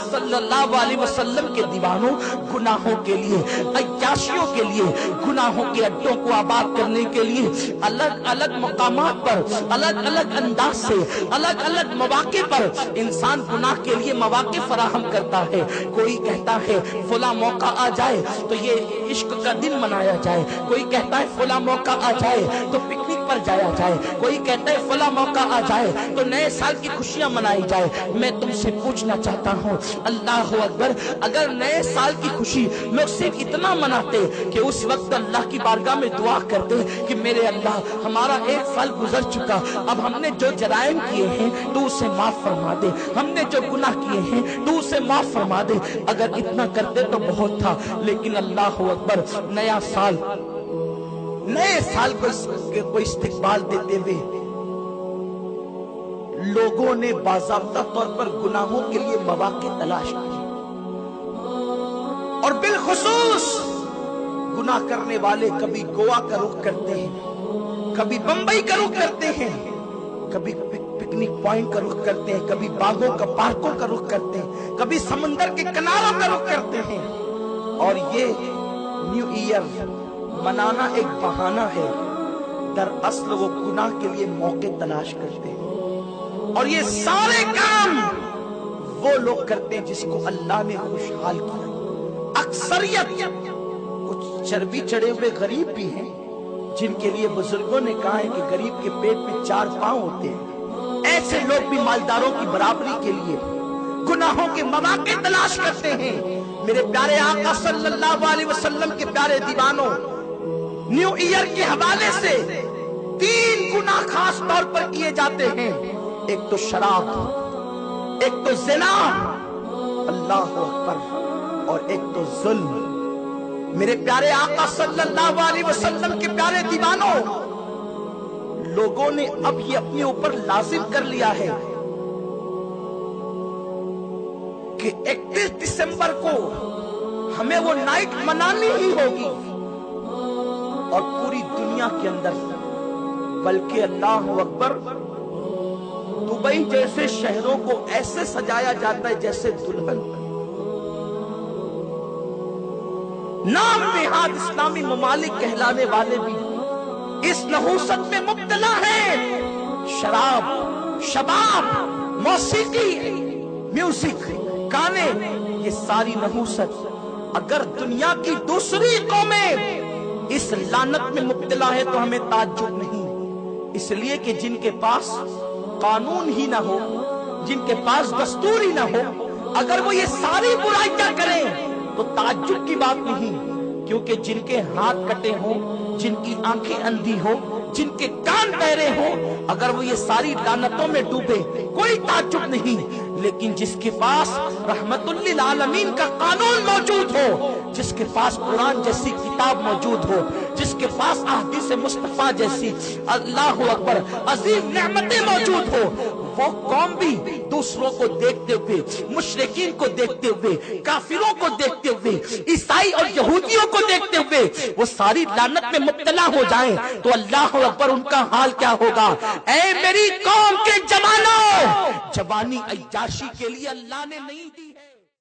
सल्लल्लाहु अलैहि वसल्लम के दीवानों, गुनाहों के लिए, अय्याशियों के लिए, गुनाहों के अड्डों को आबाद करने के लिए अलग अलग मकामात पर, अलग अलग अंदाज से, अलग अलग मौके पर इंसान गुनाह के लिए मौके फराहम करता है। कोई कहता है फला मौका आ जाए तो ये इश्क का दिन मनाया जाए, कोई कहता है फला मौका आ जाए तो पिकनिक पर जाया जाए, कोई कहता है फला मौका आ जाए तो नए साल की खुशियां मनाई जाए। मैं तुमसे पूछना चाहता हूँ, अल्लाह अकबर, अगर नए साल की खुशी लोग सिर्फ इतना मनाते कि उस वक्त अल्लाह की बारगाह में दुआ करते कि मेरे अल्लाह हमारा एक साल गुजर चुका, अब हमने जो जराइम किए हैं तो उसे माफ फरमा दे, हमने जो गुनाह किए हैं तो उसे माफ फरमा दे, अगर इतना करते तो बहुत था। लेकिन अल्लाह अकबर, नया साल, नए साल को इस्तिकबाल देते हुए लोगों ने बाज़ाब्ता तौर पर गुनाहों के लिए मौके तलाश किए, और बिलखुसूस गुनाह करने वाले कभी गोवा का रुख करते हैं, कभी बंबई का रुख करते हैं, कभी पिकनिक पॉइंट का रुख करते हैं, कभी बागों का, पार्कों का रुख करते हैं, कभी समंदर के किनारों का रुख करते हैं। और ये न्यू ईयर मनाना एक बहाना है, दरअसल वो गुनाह के लिए मौके तलाश करते हैं। और ये सारे काम वो लोग करते हैं जिसको अल्लाह ने खुशहाल किया। अक्सरियत कुछ चर्बी चढ़े हुए गरीब भी हैं जिनके लिए बुजुर्गों ने कहा है कि गरीब के पेट में 4 पांव होते हैं। ऐसे लोग भी मालदारों की बराबरी के लिए गुनाहों के मौके तलाश करते हैं। मेरे प्यारे आका सल्लल्लाहु अलैहि वसल्लम के प्यारे दीवानों, न्यू ईयर के हवाले से 3 गुनाह खास तौर पर किए जाते हैं। एक तो शराब, एक तो ज़िना, अल्लाहु अकबर, और एक तो जुल्म। मेरे प्यारे आका सल्लल्लाहु अलैहि वसल्लम के प्यारे दीवानों, लोगों ने अब ये अपने ऊपर लाजिम कर लिया है कि 31 दिसंबर को हमें वो नाइट मनानी ही होगी, और पूरी दुनिया के अंदर, बल्कि अल्लाहु अकबर, दुबई जैसे शहरों को ऐसे सजाया जाता है जैसे दुल्हन। नाम नेहाद इस्लामी ममालिक कहलाने वाले भी इस नहूसत में मुब्तला है। शराब, शबाब, मौसीकी, म्यूजिक, गाने, ये सारी नहूसत अगर दुनिया की दूसरी कौमें इस लानत में मुब्तला है तो हमें ताज्जुब नहीं, इसलिए कि जिनके पास कानून ही ना हो, जिनके पास दस्तूर ही ना हो, अगर वो ये सारी बुराइयां करें तो ताज्जुब की बात नहीं, क्योंकि जिनके हाथ कटे हों, जिनकी आंखें अंधी हो, जिनके कान बहरे हो, अगर वो ये सारी लानतों में डूबे कोई ताज्जुब नहीं। लेकिन जिसके पास रहमतुल लिल आलमीन का कानून मौजूद हो, जिसके पास कुरान जैसी किताब मौजूद हो, जिसके पास अहदीस मुस्तफा जैसी, अल्लाहु अकबर, अजीम नेमतें मौजूद हो, वो कौम भी दूसरों को देखते हुए, मुशरिकीन को देखते हुए, काफिरों को देखते हुए, ईसाई और यहूदियों को देखते हुए वो सारी लानत में मुब्तला हो जाएं, तो अल्लाह अकबर उनका हाल क्या होगा। ऐ मेरी कौम के जवानों, जवानी अय्याशी के लिए अल्लाह ने नहीं दी।